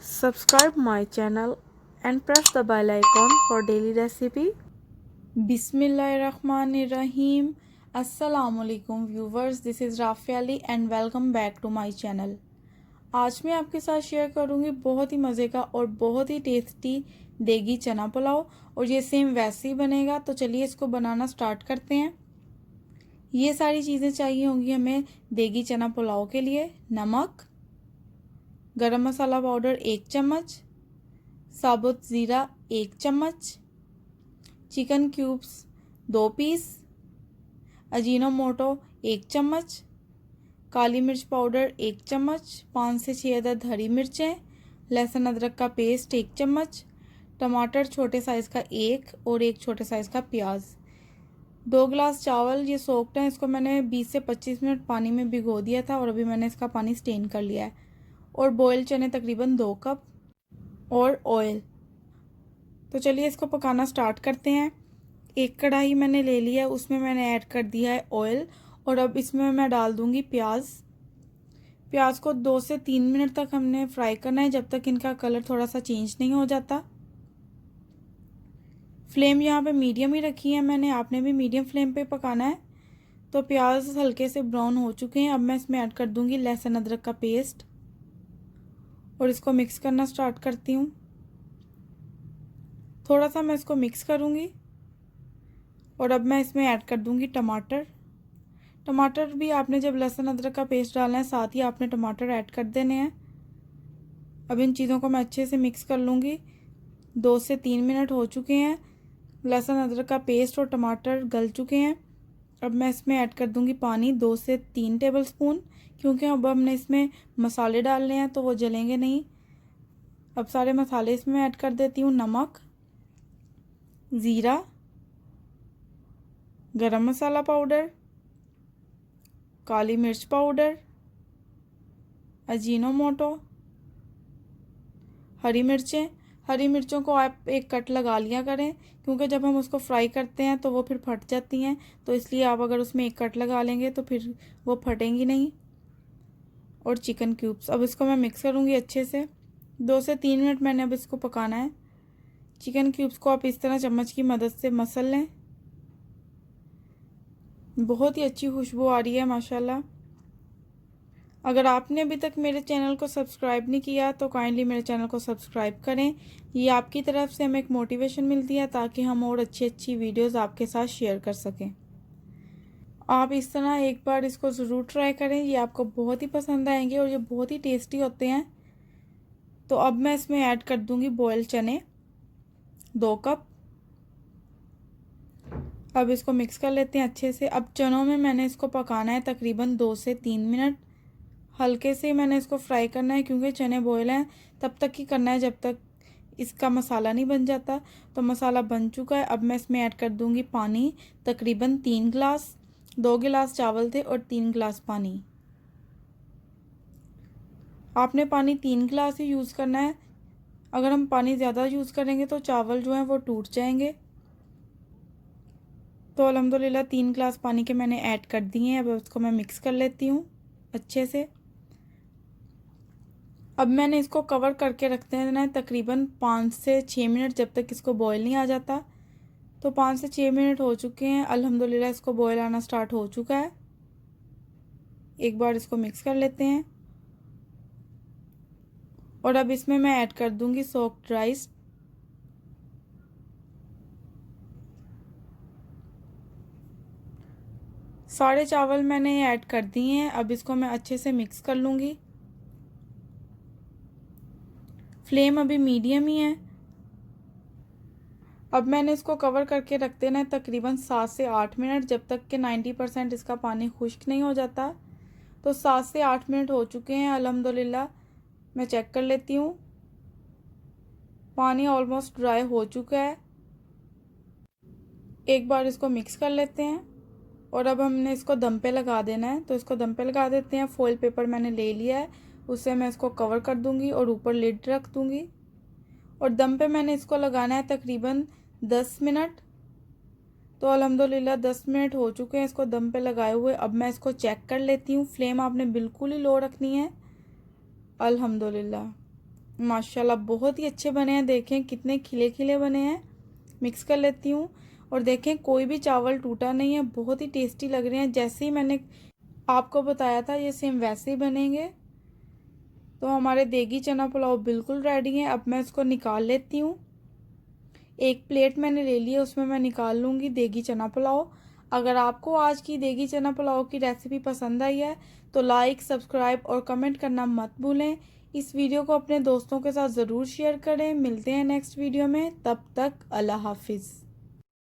Subscribe my channel and press the bell icon for daily recipe. Bismillahirrahmanirrahim. अस्सलामुअलैकुम viewers, this is Rafia Ali and welcome back to my channel. आज मैं आपके साथ share करूंगी बहुत ही मज़े का और बहुत ही टेस्टी देगी चना पुलाव, और ये सेम वैसे ही बनेगा। तो चलिए इसको बनाना स्टार्ट करते हैं। ये सारी चीज़ें चाहिए होंगी हमें देगी चना पुलाव के लिए। नमक, गरम मसाला पाउडर 1 चम्मच, साबुत ज़ीरा 1 चम्मच, चिकन क्यूब्स 2 पीस, अजीनोमोटो 1 चम्मच, काली मिर्च पाउडर 1 चम्मच, 5 से 6 अदद हरी मिर्चें, लहसुन अदरक का पेस्ट 1 चम्मच, टमाटर छोटे साइज़ का 1 और 1 छोटे साइज़ का प्याज, 2 गिलास चावल ये सोक्ड हैं। इसको मैंने 20 से 25 मिनट पानी में भिगो दिया था और अभी मैंने इसका पानी स्टेन कर लिया है। और बॉयल चने तकरीबन 2 कप और ऑयल। तो चलिए इसको पकाना स्टार्ट करते हैं। एक कढ़ाई मैंने ले लिया, उसमें मैंने ऐड कर दिया है ऑयल, और अब इसमें मैं डाल दूंगी प्याज। प्याज को 2 से 3 मिनट तक हमने फ्राई करना है, जब तक इनका कलर थोड़ा सा चेंज नहीं हो जाता। फ्लेम यहाँ पे मीडियम ही रखी है मैंने, आपने भी मीडियम फ्लेम पे पकाना है। तो प्याज हल्के से ब्राउन हो चुके हैं। अब मैं इसमें ऐड कर दूंगी लहसुन अदरक का पेस्ट और इसको मिक्स करना स्टार्ट करती हूँ। थोड़ा सा मैं इसको मिक्स करूँगी और अब मैं इसमें ऐड कर दूँगी टमाटर। टमाटर भी आपने जब लहसुन अदरक का पेस्ट डालना है, साथ ही आपने टमाटर ऐड कर देने हैं। अब इन चीज़ों को मैं अच्छे से मिक्स कर लूँगी। 2 से 3 मिनट हो चुके हैं, लहसुन अदरक का पेस्ट और टमाटर गल चुके हैं। अब मैं इसमें ऐड कर दूँगी पानी 2 से 3 टेबलस्पून, क्योंकि अब हमने इसमें मसाले डालने हैं तो वो जलेंगे नहीं। अब सारे मसाले इसमें ऐड कर देती हूँ। नमक, ज़ीरा, गरम मसाला पाउडर, काली मिर्च पाउडर, अजीनोमोटो, हरी मिर्चें। हरी मिर्चों को आप एक कट लगा लिया करें, क्योंकि जब हम उसको फ्राई करते हैं तो वो फिर फट जाती हैं, तो इसलिए आप अगर उसमें एक कट लगा लेंगे तो फिर वो फटेंगी नहीं। और चिकन क्यूब्स, अब इसको मैं मिक्स करूँगी अच्छे से। 2 से 3 मिनट मैंने अब इसको पकाना है। चिकन क्यूब्स को आप इस तरह चम्मच की मदद से मसल लें। बहुत ही अच्छी खुशबू आ रही है माशाल्लाह। अगर आपने अभी तक मेरे चैनल को सब्सक्राइब नहीं किया तो काइंडली मेरे चैनल को सब्सक्राइब करें। ये आपकी तरफ से हमें एक मोटिवेशन मिलती है ताकि हम और अच्छी अच्छी वीडियोस आपके साथ शेयर कर सकें। आप इस तरह एक बार इसको ज़रूर ट्राई करें, ये आपको बहुत ही पसंद आएंगे और ये बहुत ही टेस्टी होते हैं। तो अब मैं इसमें ऐड कर दूंगी बॉयल चने 2 कप। अब इसको मिक्स कर लेते हैं अच्छे से। अब चनों में मैंने इसको पकाना है तकरीबन 2 से 3 मिनट। हल्के से मैंने इसको फ्राई करना है, क्योंकि चने बॉयल हैं तब तक ही करना है जब तक इसका मसाला नहीं बन जाता। तो मसाला बन चुका है। अब मैं इसमें ऐड कर दूंगी पानी, तकरीबन 3 गिलास। 2 गिलास चावल थे और 3 गिलास पानी। आपने पानी 3 गिलास ही यूज़ करना है। अगर हम पानी ज़्यादा यूज़ करेंगे तो चावल जो हैं वो टूट जाएंगे। तो अल्हम्दुलिल्लाह 3 गिलास पानी के मैंने ऐड कर दिए हैं। अब उसको मैं मिक्स कर लेती हूँ अच्छे से। अब मैंने इसको कवर करके रख देना है तकरीबन 5 से 6 मिनट, जब तक इसको बॉयल नहीं आ जाता। तो 5 से 6 मिनट हो चुके हैं। अल्हम्दुलिल्लाह इसको बॉयल आना स्टार्ट हो चुका है। एक बार इसको मिक्स कर लेते हैं और अब इसमें मैं ऐड कर दूंगी सोक्ड राइस। सारे चावल मैंने ऐड कर दिए हैं। अब इसको मैं अच्छे से मिक्स कर लूँगी। फ्लेम अभी मीडियम ही है। अब मैंने इसको कवर करके रख देना है तकरीबन 7 से 8 मिनट, जब तक कि 90% इसका पानी खुश्क नहीं हो जाता। तो 7 से 8 मिनट हो चुके हैं अल्हम्दुलिल्लाह। मैं चेक कर लेती हूँ, पानी ऑलमोस्ट ड्राई हो चुका है। एक बार इसको मिक्स कर लेते हैं और अब हमने इसको दम पे लगा देना है। तो इसको दम पे लगा देते हैं। फॉइल पेपर मैंने ले लिया है, उससे मैं इसको कवर कर दूंगी और ऊपर लिड रख दूंगी। और दम पे मैंने इसको लगाना है तकरीबन 10 मिनट। तो अल्हम्दुलिल्लाह 10 मिनट हो चुके हैं इसको दम पे लगाए हुए। अब मैं इसको चेक कर लेती हूँ। फ्लेम आपने बिल्कुल ही लो रखनी है। अल्हम्दुलिल्लाह माशाल्लाह बहुत ही अच्छे बने हैं। देखें कितने खिले खिले बने हैं। मिक्स कर लेती हूँ और देखें कोई भी चावल टूटा नहीं है, बहुत ही टेस्टी लग रहे हैं। जैसे ही मैंने आपको बताया था ये सेम वैसे ही बनेंगे। तो हमारे देगी चना पुलाव बिल्कुल रेडी है। अब मैं इसको निकाल लेती हूँ। एक प्लेट मैंने ले ली है, उसमें मैं निकाल लूँगी देगी चना पुलाव। अगर आपको आज की देगी चना पुलाव की रेसिपी पसंद आई है तो लाइक, सब्सक्राइब और कमेंट करना मत भूलें। इस वीडियो को अपने दोस्तों के साथ ज़रूर शेयर करें। मिलते हैं नेक्स्ट वीडियो में, तब तक अल्लाह हाफिज़।